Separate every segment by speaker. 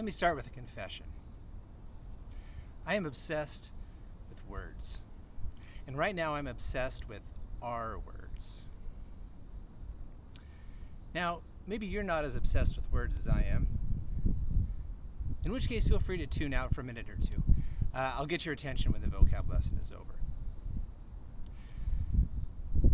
Speaker 1: Let me start with a confession. I am obsessed with words. And right now I'm obsessed with our words. Now, maybe you're not as obsessed with words as I am. In which case, feel free to tune out for a minute or two. I'll get your attention when the vocab lesson is over.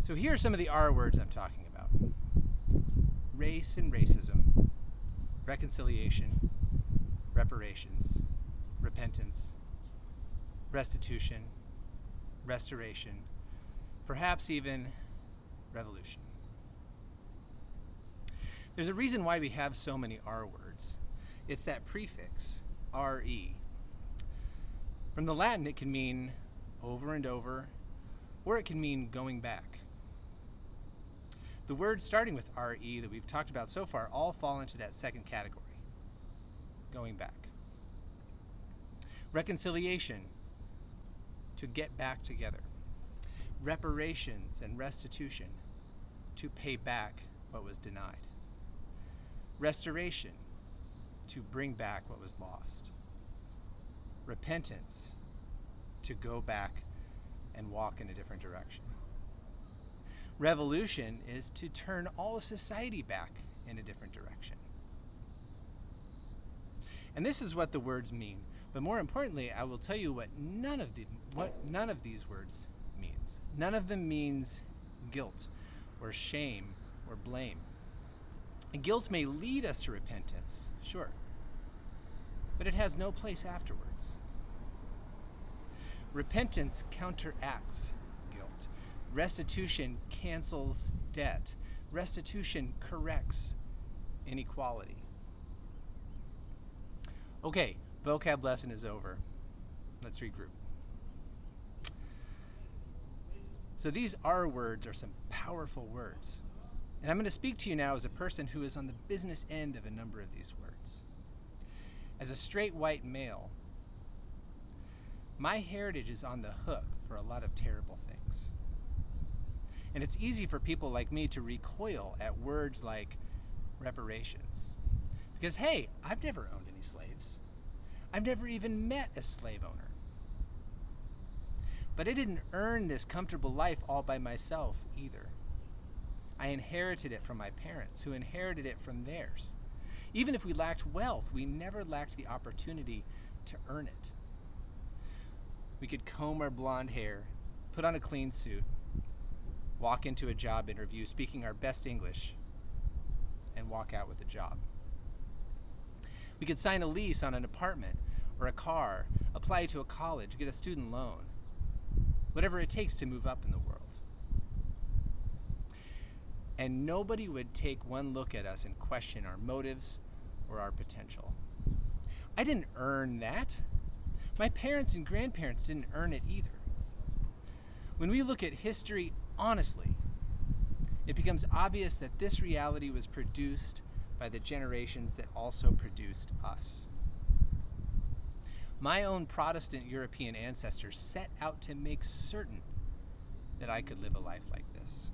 Speaker 1: So here are some of the R words I'm talking about. Race and racism, reconciliation, reparations, repentance, restitution, restoration, perhaps even revolution. There's a reason why we have so many R words. It's that prefix, RE. From the Latin, it can mean over and over, or it can mean going back. The words starting with RE that we've talked about so far all fall into that second category, going back. Reconciliation, to get back together. Reparations and restitution, to pay back what was denied. Restoration, to bring back what was lost. Repentance, to go back and walk in a different direction. Revolution is to turn all of society back in a different direction. And this is what the words mean. But more importantly, I will tell you what none of these words means. None of them means guilt or shame or blame. And guilt may lead us to repentance, sure, but it has no place afterwards. Repentance counteracts guilt. Restitution cancels debt. Restitution corrects inequality. Okay, vocab lesson is over. Let's regroup. So these R words are some powerful words. And I'm going to speak to you now as a person who is on the business end of a number of these words. As a straight white male, my heritage is on the hook for a lot of terrible things. And it's easy for people like me to recoil at words like reparations. Because, hey, I've never owned any slaves. I've never even met a slave owner. But I didn't earn this comfortable life all by myself either. I inherited it from my parents, who inherited it from theirs. Even if we lacked wealth, we never lacked the opportunity to earn it. We could comb our blonde hair, put on a clean suit, walk into a job interview speaking our best English, and walk out with a job. We could sign a lease on an apartment or a car, apply to a college, get a student loan, whatever it takes to move up in the world. And nobody would take one look at us and question our motives or our potential. I didn't earn that. My parents and grandparents didn't earn it either. When we look at history honestly, it becomes obvious that this reality was produced by the generations that also produced us. My own Protestant European ancestors set out to make certain that I could live a life like this.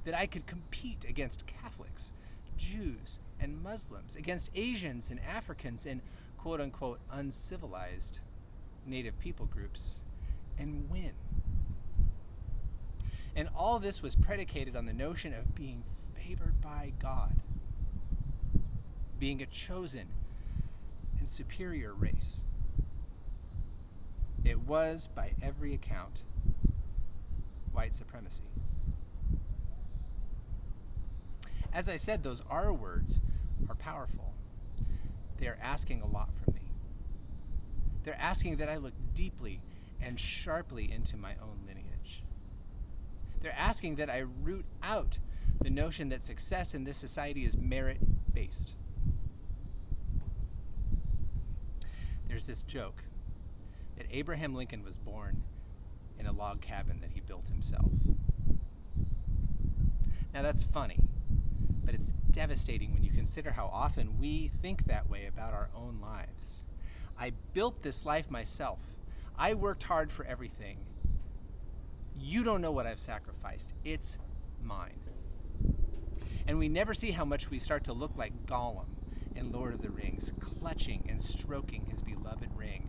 Speaker 1: That I could compete against Catholics, Jews, and Muslims, against Asians and Africans and quote-unquote uncivilized native people groups, and win. And all this was predicated on the notion of being favored by God, being a chosen and superior race. It was, by every account, white supremacy. As I said, those R words are powerful. They are asking a lot from me. They're asking that I look deeply and sharply into my own lineage. They're asking that I root out the notion that success in this society is merit-based. There's this joke that Abraham Lincoln was born in a log cabin that he built himself. Now that's funny, but it's devastating when you consider how often we think that way about our own lives. I built this life myself. I worked hard for everything. You don't know what I've sacrificed. It's mine. And we never see how much we start to look like Gollum in Lord of the Rings, clutching and stroking his beloved ring,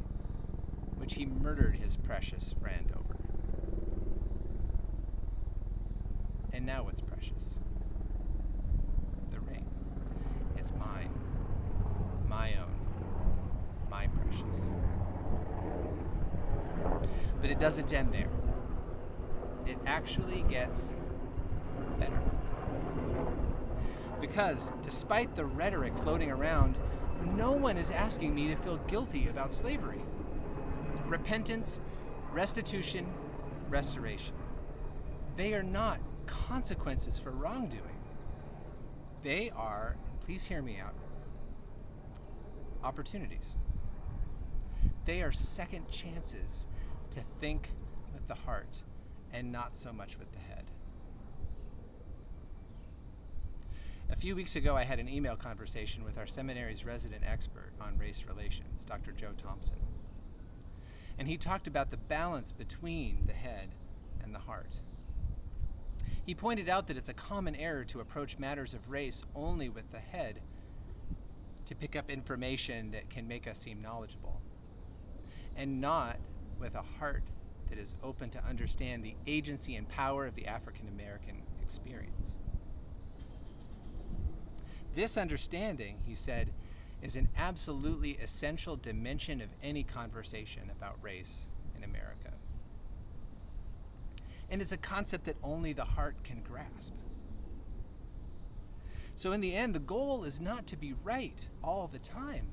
Speaker 1: which he murdered his precious friend over. And now what's precious? The ring. It's mine. My own. My precious. But it doesn't end there. It actually gets better. Because, despite the rhetoric floating around, no one is asking me to feel guilty about slavery. Repentance, restitution, restoration. They are not consequences for wrongdoing. They are, and please hear me out, opportunities. They are second chances to think with the heart and not so much with the head. A few weeks ago, I had an email conversation with our seminary's resident expert on race relations, Dr. Joe Thompson. And he talked about the balance between the head and the heart. He pointed out that it's a common error to approach matters of race only with the head to pick up information that can make us seem knowledgeable, and not with a heart that is open to understand the agency and power of the African American experience. This understanding, he said, is an absolutely essential dimension of any conversation about race in America. And it's a concept that only the heart can grasp. So in the end, the goal is not to be right all the time.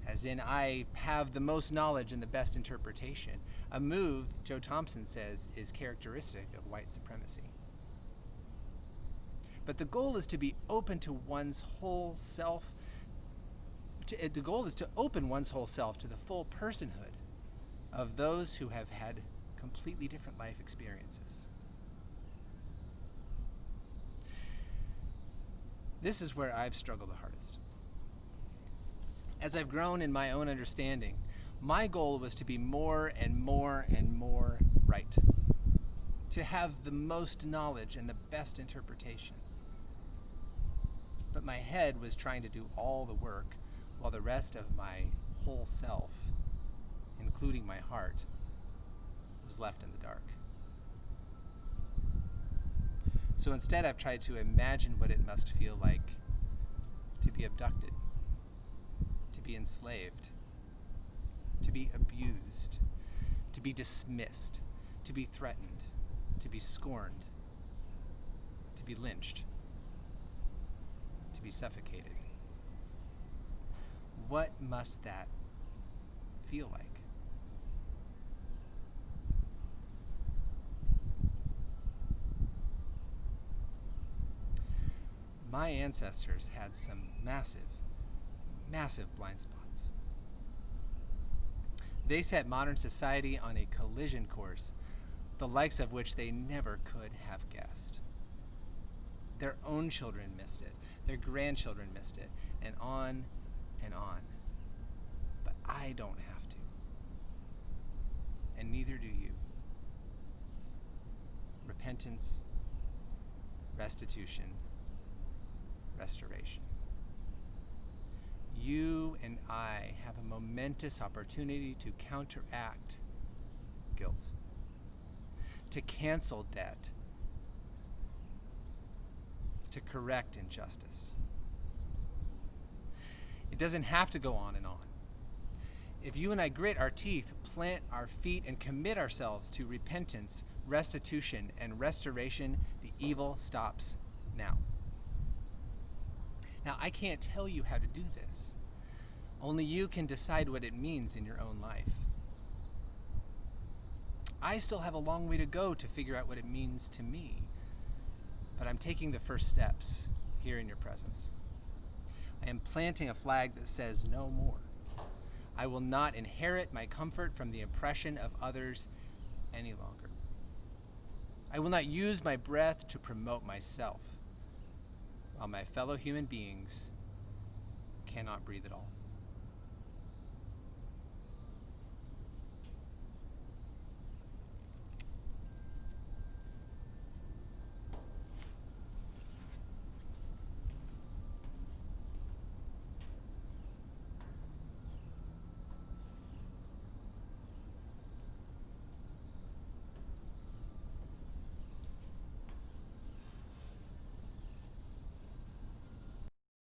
Speaker 1: As in, I have the most knowledge and the best interpretation. A move, Joe Thompson says, is characteristic of white supremacy. But the goal is to be open to one's whole self. The goal is to open one's whole self to the full personhood of those who have had completely different life experiences. This is where I've struggled the hardest. As I've grown in my own understanding, my goal was to be more and more and more right, to have the most knowledge and the best interpretation. But my head was trying to do all the work while the rest of my whole self, including my heart, was left in the dark. So instead, I've tried to imagine what it must feel like to be abducted, to be enslaved, to be abused, to be dismissed, to be threatened, to be scorned, to be lynched, to be suffocated. What must that feel like? My ancestors had some massive, massive blind spots. They set modern society on a collision course, the likes of which they never could have guessed. Their own children missed it, their grandchildren missed it, and on and on. But I don't have to. And neither do you. Repentance, restitution, restoration. You and I have a momentous opportunity to counteract guilt, to cancel debt, to correct injustice. It doesn't have to go on and on. If you and I grit our teeth, plant our feet, and commit ourselves to repentance, restitution, and restoration, the evil stops now. Now, I can't tell you how to do this. Only you can decide what it means in your own life. I still have a long way to go to figure out what it means to me, but I'm taking the first steps here in your presence. I am planting a flag that says no more. I will not inherit my comfort from the oppression of others any longer. I will not use my breath to promote myself, while my fellow human beings cannot breathe at all.